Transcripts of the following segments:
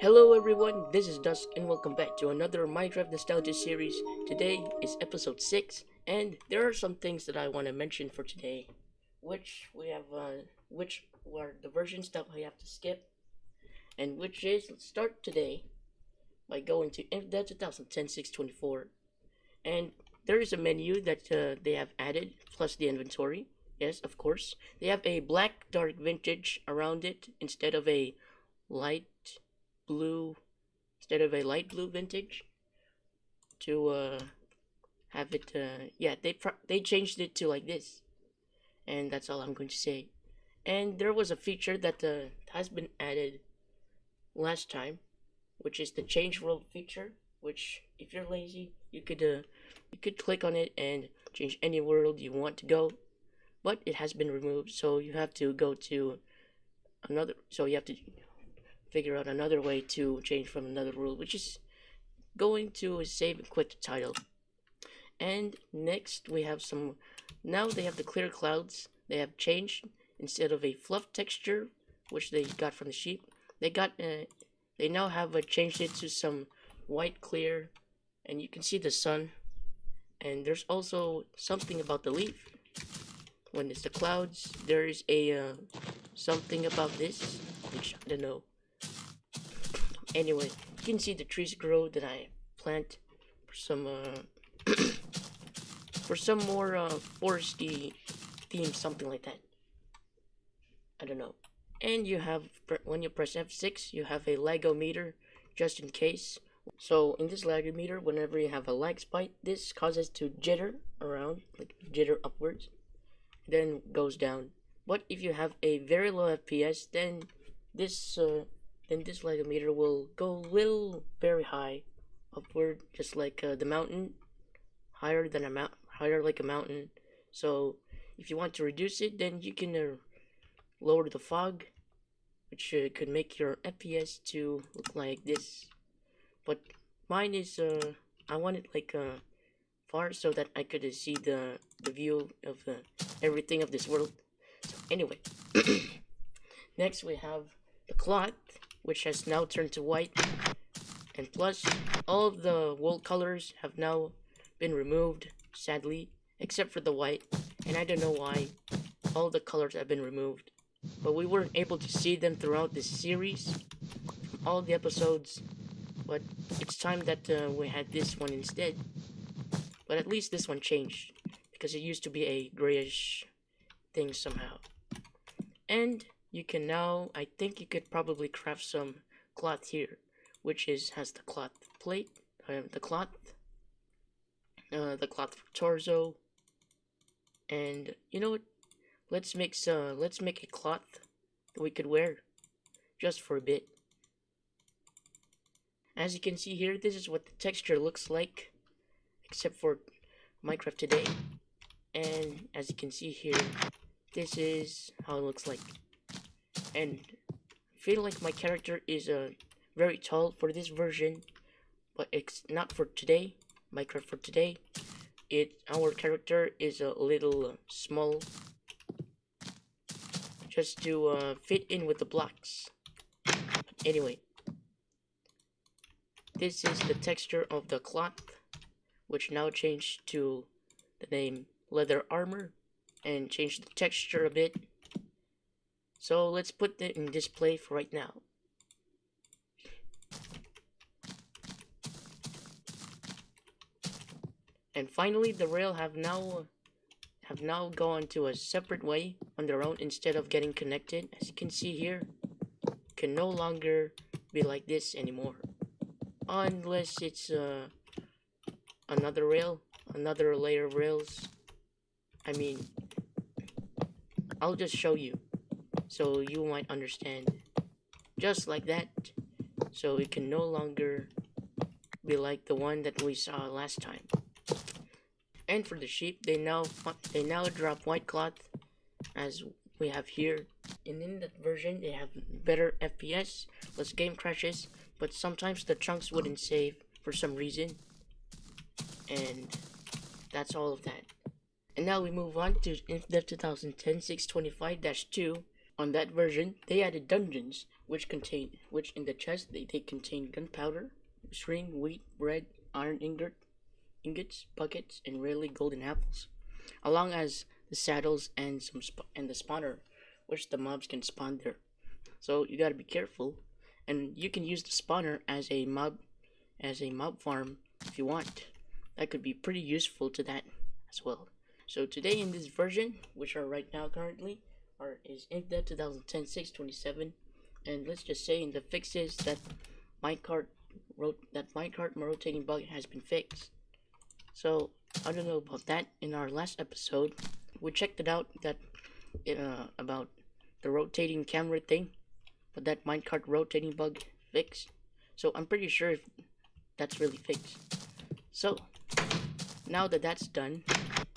Hello everyone, this is Dusk and welcome back to another Minecraft Nostalgia series. Today is episode 6 and there are some things that I want to mention for today, which were the versions that we have to skip, and which is, let's start today by going to Infdev 2010-624, and there is a menu that they have added plus the inventory. Yes, of course. They have a black dark vintage around it instead of a light blue light blue vintage to have it they changed it to like this, and that's all I'm going to say. And there was a feature that has been added last time, which is the change world feature, which if you're lazy you could click on it and change any world you want to go, but it has been removed, so you have to go to another, so you have to figure out another way to change from another world, which is going to save and quit the title. And next we have now they have the clear clouds. They have changed, instead of a fluff texture which they got from the sheep, they now have changed it to some white clear, and you can see the sun. And there's also something about the leaf. When it's the clouds, there is a something about this, which I don't know. Anyway, you can see the trees grow that I plant for some for some more foresty theme, something like that. I don't know. And you have, when you press F6, you have a Lego meter just in case. So in this Lego meter, whenever you have a lag spike, this causes to jitter around, like jitter upwards, then goes down. But if you have a very low FPS, then this Lego meter will go little very high upward, just like the mountain, higher like a mountain. So if you want to reduce it, then you can lower the fog, which could make your FPS to look like this. But mine is I want it like far so that I could see the view of everything of this world. So anyway, next we have the cloth, which has now turned to white, and plus all of the wool colors have now been removed, sadly, except for the white, and I don't know why all the colors have been removed, but we weren't able to see them throughout this series, all the episodes. But it's time that we had this one instead. But at least this one changed, because it used to be a grayish thing somehow. And you can now, I think you could probably craft some cloth here, which has the cloth plate, the cloth for torso. And you know what? Let's make a cloth that we could wear just for a bit. As you can see here, this is what the texture looks like, except for Minecraft today. And as you can see here, this is how it looks like. And I feel like my character is very tall for this version, but it's not for today. Minecraft for today, our character is a little small, just to fit in with the blocks. But anyway, this is the texture of the cloth, which now changed to the name leather armor and changed the texture a bit. So let's put it in display for right now. And finally, the rail have now gone to a separate way on their own instead of getting connected. As you can see here, can no longer be like this anymore, unless it's another layer of rails. I mean, I'll just show you so you might understand. Just like that, so it can no longer be like the one that we saw last time. And for the sheep, they now drop white cloth, as we have here. And in that version, they have better FPS, less game crashes, but sometimes the chunks wouldn't save for some reason. And that's all of that. And now we move on to Infdev 2010-625-2. On that version, they added dungeons, which in the chest they contain gunpowder, string, wheat, bread, iron ingots, buckets, and rarely golden apples, along as the saddles and the spawner, which the mobs can spawn there. So you gotta be careful, and you can use the spawner as a mob farm if you want. That could be pretty useful to that as well. So today in this version, which are right now currently, is Infdev 2010-627, and let's just say in the fixes that minecart rotating bug has been fixed. So I don't know about that. In our last episode, we checked it out about the rotating camera thing, but that minecart rotating bug fixed. So I'm pretty sure if that's really fixed. So now that that's done,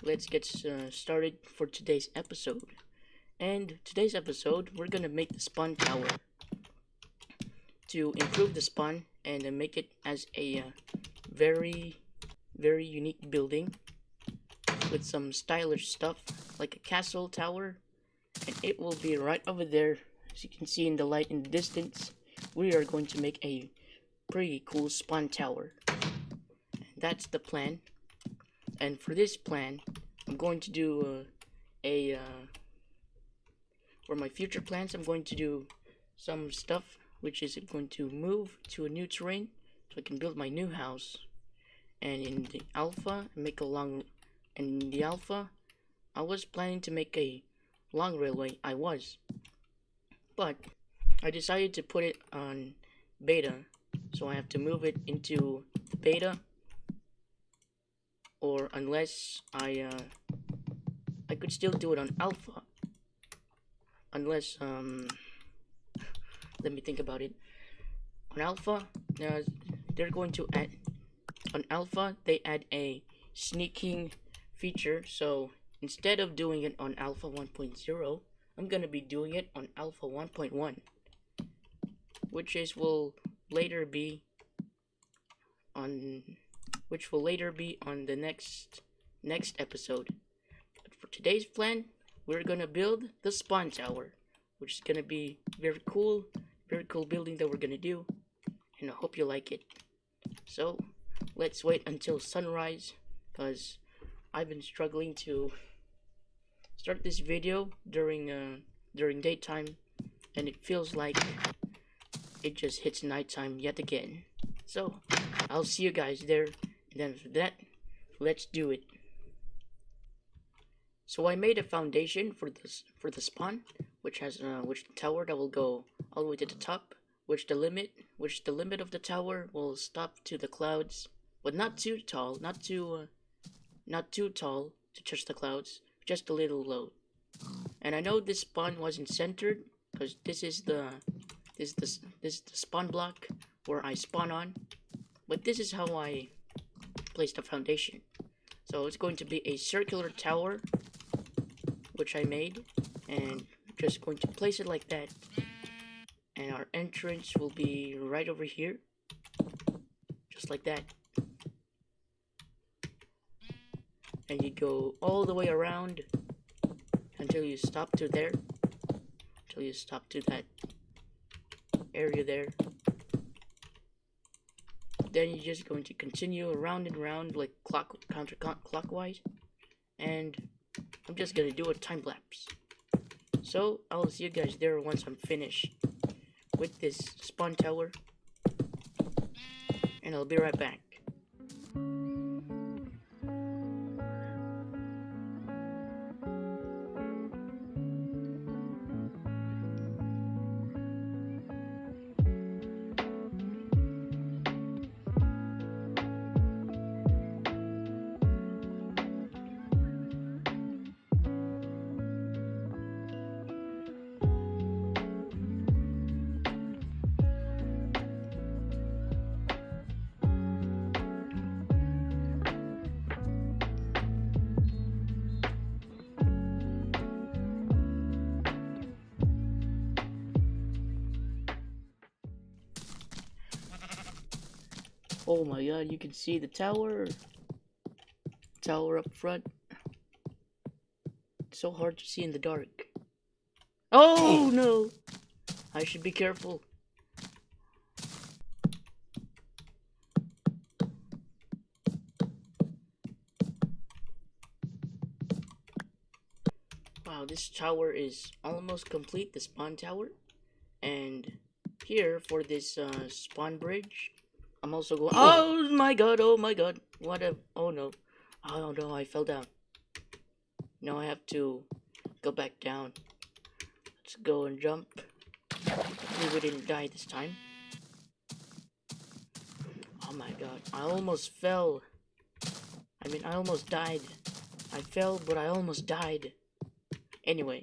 let's get started for today's episode. And today's episode, we're gonna make the spawn tower to improve the spawn and make it as a very unique building with some stylish stuff like a castle tower, and it will be right over there. As you can see in the light in the distance, we are going to make a pretty cool spawn tower. That's the plan. And for this plan, I'm going to do for my future plans, I'm going to do some stuff which is going to move to a new terrain so I can build my new house. And in the alpha, I was planning to make a long railway. But I decided to put it on beta, so I have to move it into the beta, or unless I could still do it on alpha, unless let me think about it. On alpha, they're going to add they add a sneaking feature, so instead of doing it on alpha 1.0, I'm gonna be doing it on alpha 1.1, which will later be on the next episode. But for today's plan, we're gonna build the spawn tower, which is gonna be very cool building that we're gonna do, and I hope you like it. So let's wait until sunrise, because I've been struggling to start this video during daytime, and it feels like it just hits nighttime yet again. So I'll see you guys there, and then for that, let's do it. So I made a foundation for the spawn, which the tower that will go all the way to the top, which the limit of the tower will stop to the clouds, but not too tall to touch the clouds, just a little low. And I know this spawn wasn't centered because this is the spawn block where I spawn on, but this is how I place the foundation. So it's going to be a circular tower, which I made, and just going to place it like that. And our entrance will be right over here, just like that. And you go all the way around until you stop to there, until you stop to that area there. Then you're just going to continue around and around like counterclockwise, and I'm just gonna do a time lapse. So I'll see you guys there once I'm finished with this spawn tower, and I'll be right back. Oh my god, you can see the tower up front. It's so hard to see in the dark. Oh no! I should be careful. Wow, this tower is almost complete, the spawn tower. And here for this spawn bridge, I'm also going. Oh my god! Oh my god! What a! Oh no! Oh no! I fell down. Now I have to go back down. Let's go and jump. Hopefully we didn't die this time. Oh my god! I almost fell. I mean, I almost died. I fell, but I almost died. Anyway,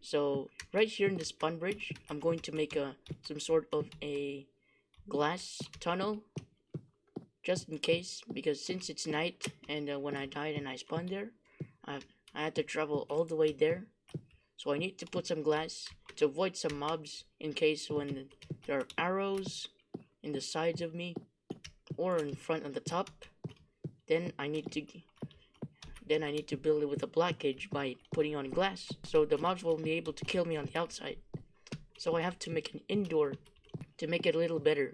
so right here in the spawn bridge, I'm going to make some sort of a glass tunnel, just in case, because since it's night and when I died and I spawned there, I had to travel all the way there. So I need to put some glass to avoid some mobs in case when there are arrows in the sides of me or in front on the top. Then I need to build it with a blockage by putting on glass, so the mobs won't be able to kill me on the outside. So I have to make an indoor to make it a little better.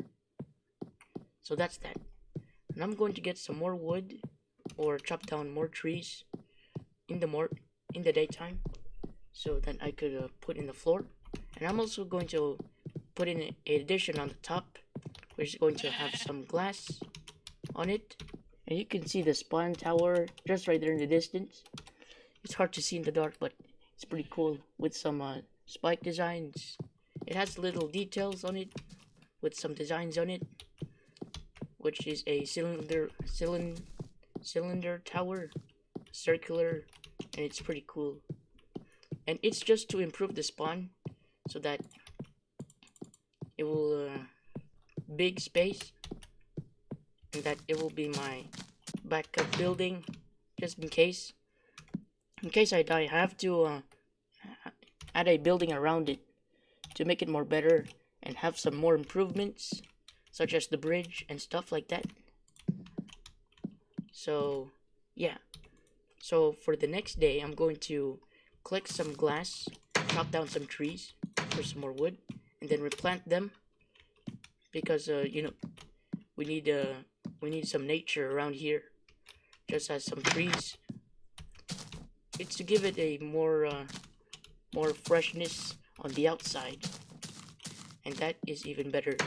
So that's that. And I'm going to get some more wood or chop down more trees in the daytime, so that I could put in the floor. And I'm also going to put in an addition on the top, which is going to have some glass on it. And you can see the spawn tower just right there in the distance. It's hard to see in the dark, but it's pretty cool with some spike designs. It has little details on it with some designs on it, which is a cylinder tower, circular, and it's pretty cool. And it's just to improve the spawn so that it will big space, and that it will be my backup building just in case. In case I die, I have to add a building around it to make it more better and have some more improvements, such as the bridge and stuff like that. So yeah, so for the next day, I'm going to collect some glass, chop down some trees for some more wood, and then replant them, because we need some nature around here, just as some trees. It's to give it a more freshness on the outside, and that is even better.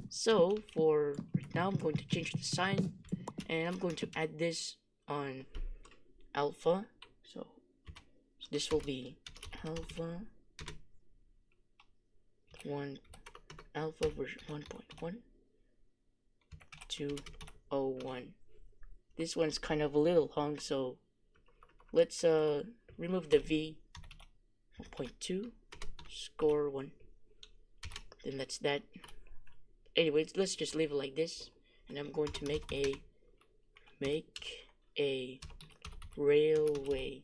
So for right now, I'm going to change the sign, and I'm going to add this on alpha. So this will be alpha 1, alpha version 1.1.201. This one's kind of a little long, so let's remove the v. 1.2 score 1. Then that's that. Anyways, let's just leave it like this, and I'm going to make a railway.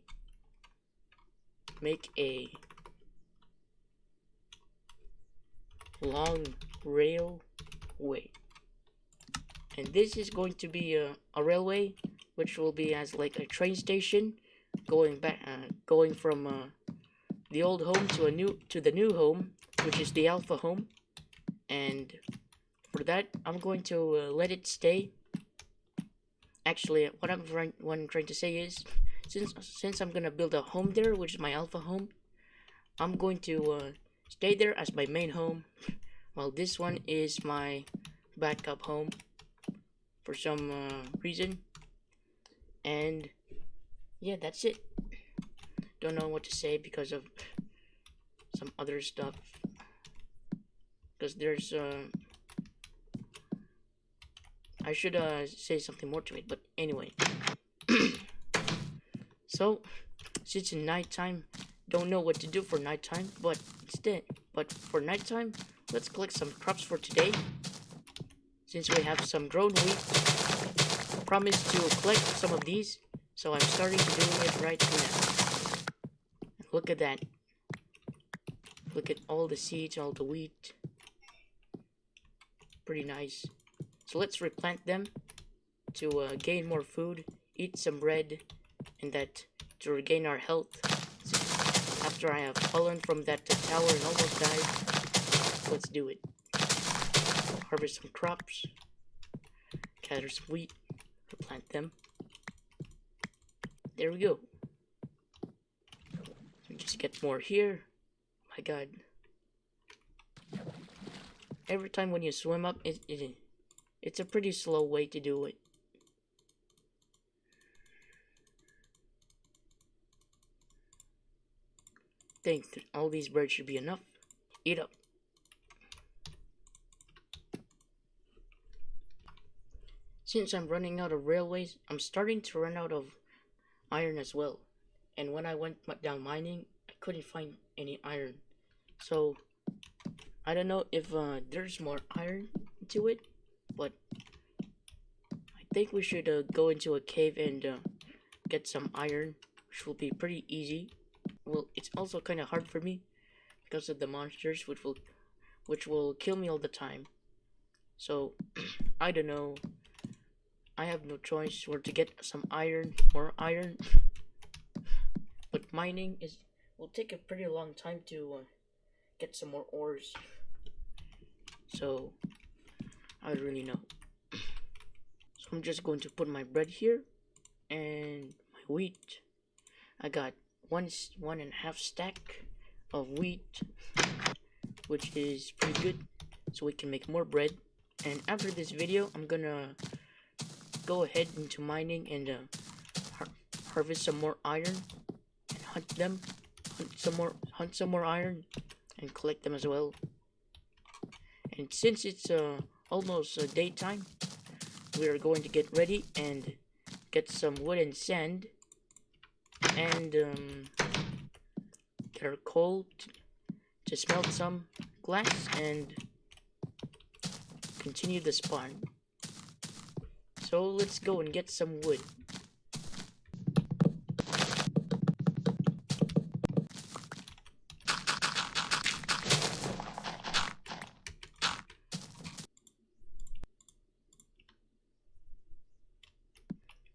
Make a long railway. And this is going to be a railway, which will be as like a train station, going from the old home to the new home, which is the alpha home. And for that, I'm going to let it stay. Actually, what I'm trying to say is, since I'm gonna build a home there, which is my alpha home, I'm going to stay there as my main home, while this one is my backup home for some reason. And yeah, that's it. Don't know what to say because of some other stuff, because there's I should say something more to it, but anyway. So since it's nighttime, don't know what to do for nighttime, but for nighttime, let's collect some crops for today. Since we have some grown wheat, I promised to collect some of these, so I'm starting to do it right now. Look at that. Look at all the seeds, all the wheat. Pretty nice. So let's replant them to gain more food, eat some bread, and that to regain our health, after I have fallen from that tower and almost died, let's do it. Harvest some crops, gather some wheat, plant them. There we go. So just get more here. My god. Every time when you swim up, it's a pretty slow way to do it. Think all these birds should be enough. Eat up. Since I'm running out of railways, I'm starting to run out of iron as well. And when I went down mining, I couldn't find any iron. So I don't know if there's more iron to it, but I think we should go into a cave and get some iron, which will be pretty easy. Well, it's also kind of hard for me because of the monsters, which will kill me all the time. So I don't know. I have no choice where to get some iron, more iron. But mining will take a pretty long time to get some more ores. So I don't really know. So I'm just going to put my bread here and my wheat. I got 1.5 stack of wheat, which is pretty good, so we can make more bread. And after this video, I'm gonna go ahead into mining and harvest some more iron and hunt some more iron and collect them as well. And since it's almost daytime, we are going to get ready and get some wood and sand and get our coal to smelt some glass and continue the spawn. So let's go and get some wood.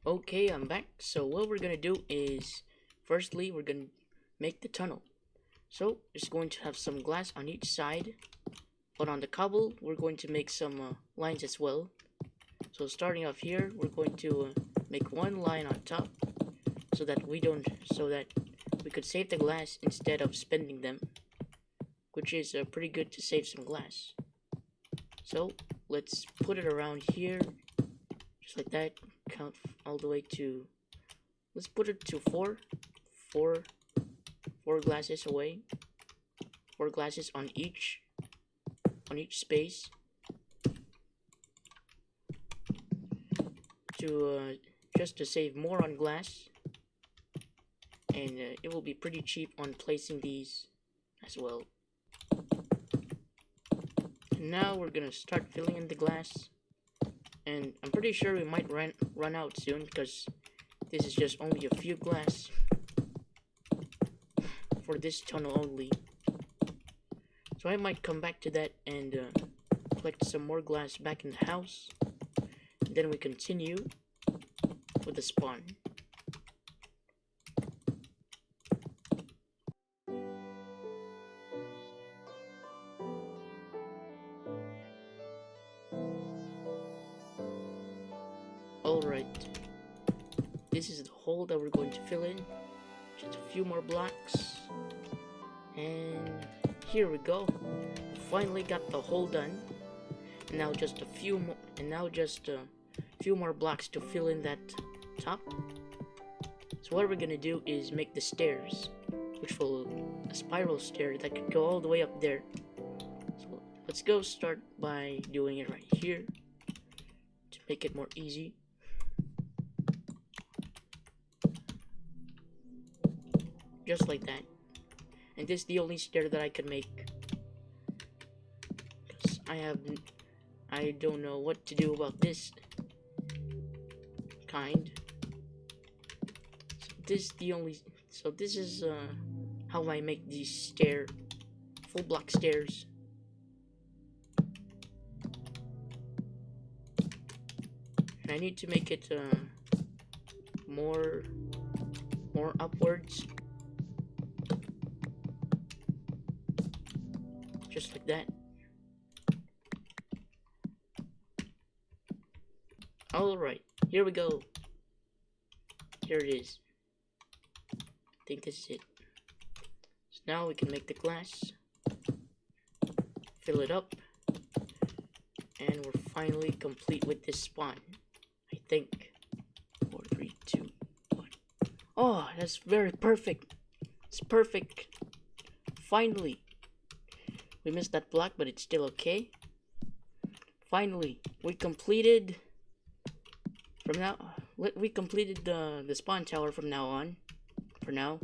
Okay, I'm back. So what we're gonna do is, firstly, we're gonna make the tunnel. So it's going to have some glass on each side, but on the cobble, we're going to make some lines as well. So starting off here, we're going to make one line on top, so that we could save the glass instead of spending them, which is pretty good to save some glass. So let's put it around here, just like that. Count all the way to, let's put it to four glasses away, 4 glasses on each space, to just to save more on glass, and it will be pretty cheap on placing these as well. And now we're gonna start filling in the glass, and I'm pretty sure we might run out soon because this is just only a few glass for this tunnel only. So I might come back to that and collect some more glass back in the house. And then we continue with the spawn. Alright, this is the hole that we're going to fill in. Just a few more blocks, and here we go. Finally got the hole done. And now just a few more blocks to fill in that top. So what we're gonna do is make the stairs, which will a spiral stair that could go all the way up there. So let's go start by doing it right here to make it more easy. Just like that. And this is the only stair that I can make, because I don't know what to do about this kind. So this is how I make these full block stairs. And I need to make it more upwards. just like that. Alright, here we go. Here it is. I think this is it. So now we can make the glass, fill it up, and we're finally complete with this spawn. I think. 4, 3, 2, 1. Oh, that's very perfect. It's perfect. Finally. We missed that block, but it's still okay. Finally, we completed. From now, we completed the spawn tower from now on. For now,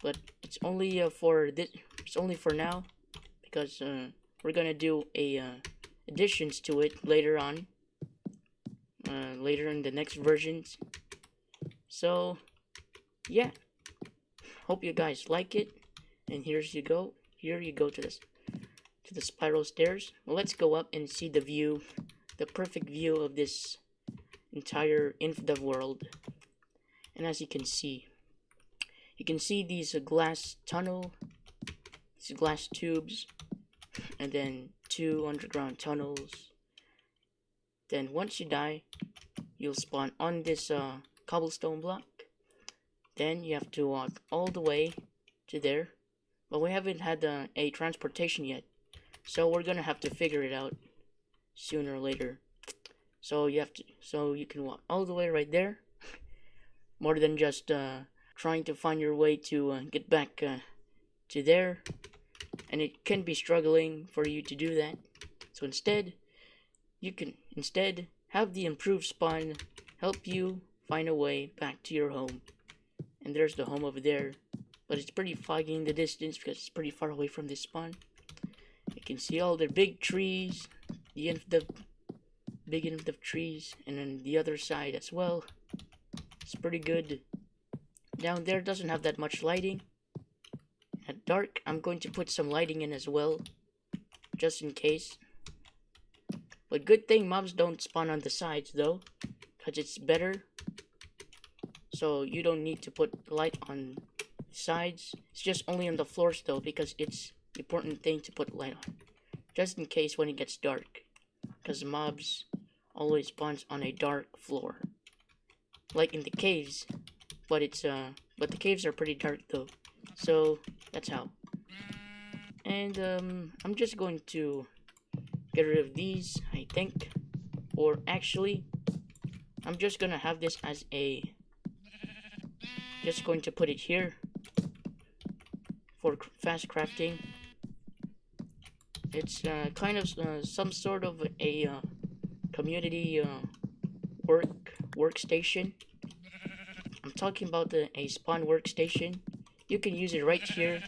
but it's only for this. It's only for now, because we're gonna do a additions to it later on. Later in the next versions. So, yeah. Hope you guys like it. And here you go. Here you go to the spiral stairs. Well, let's go up and see the view, the perfect view of this entire Infdev world. And as you can see these glass tunnel, these glass tubes, and then 2 underground tunnels. Then once you die, you'll spawn on this cobblestone block. Then you have to walk all the way to there. But we haven't had a transportation yet, so we're gonna have to figure it out sooner or later. So you can walk all the way right there. More than just trying to find your way to get back to there, and it can be struggling for you to do that. So instead, you can have the improved spawn help you find a way back to your home. And there's the home over there, but it's pretty foggy in the distance because it's pretty far away from this spawn. You can see all the big trees, the big Infdev trees, and then the other side as well. It's pretty good. Down there doesn't have that much lighting. At dark, I'm going to put some lighting in as well, just in case. But good thing mobs don't spawn on the sides though, because it's better. So you don't need to put light on the sides. It's just only on the floors though, because it's the important thing to put light on, just in case when it gets dark, because mobs always spawns on a dark floor, like in the caves. But the caves are pretty dark though, so that's how. And I'm just going to get rid of these, I think, or actually, I'm just gonna have this as just going to put it here for fast crafting. It's kind of some sort of a community workstation. I'm talking about a spawn workstation. You can use it right here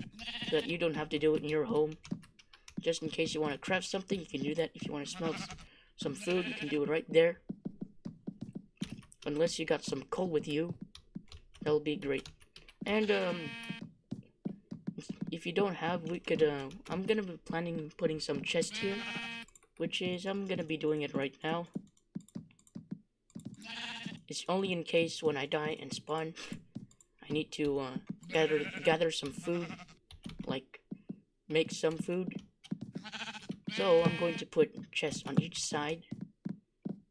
so that you don't have to do it in your home. Just in case you want to craft something, you can do that. If you want to smelt some food, you can do it right there. Unless you got some coal with you, that'll be great. And if you don't have, we could I'm gonna be planning putting some chest here, which is I'm gonna be doing it right now. It's only in case when I die and spawn, I need to gather some food, like make some food. So I'm going to put chests on each side,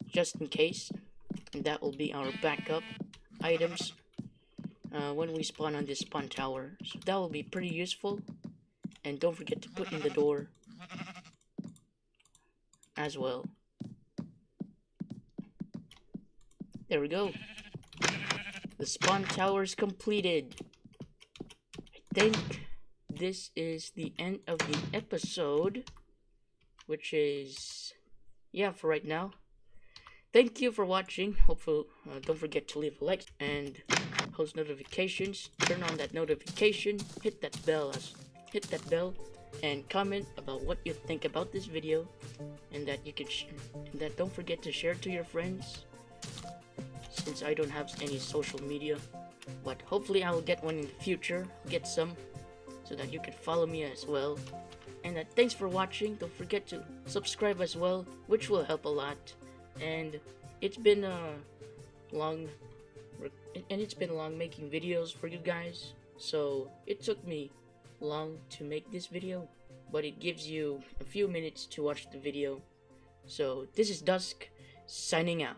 just in case, and that will be our backup items when we spawn on this spawn tower. So that will be pretty useful. And don't forget to put in the door as well. There we go. The spawn tower is completed. I think this is the end of the episode, which is, yeah, for right now. Thank you for watching. Hopefully, don't forget to leave a like and post notifications. Turn on that notification. Hit that bell, and comment about what you think about this video, and that you can don't forget to share to your friends. Since I don't have any social media, but hopefully I will get one in the future. Get some, so that you can follow me as well. And thanks for watching. Don't forget to subscribe as well, which will help a lot. And it's been long making videos for you guys, so it took me long to make this video, but it gives you a few minutes to watch the video. So this is Dusk, signing out.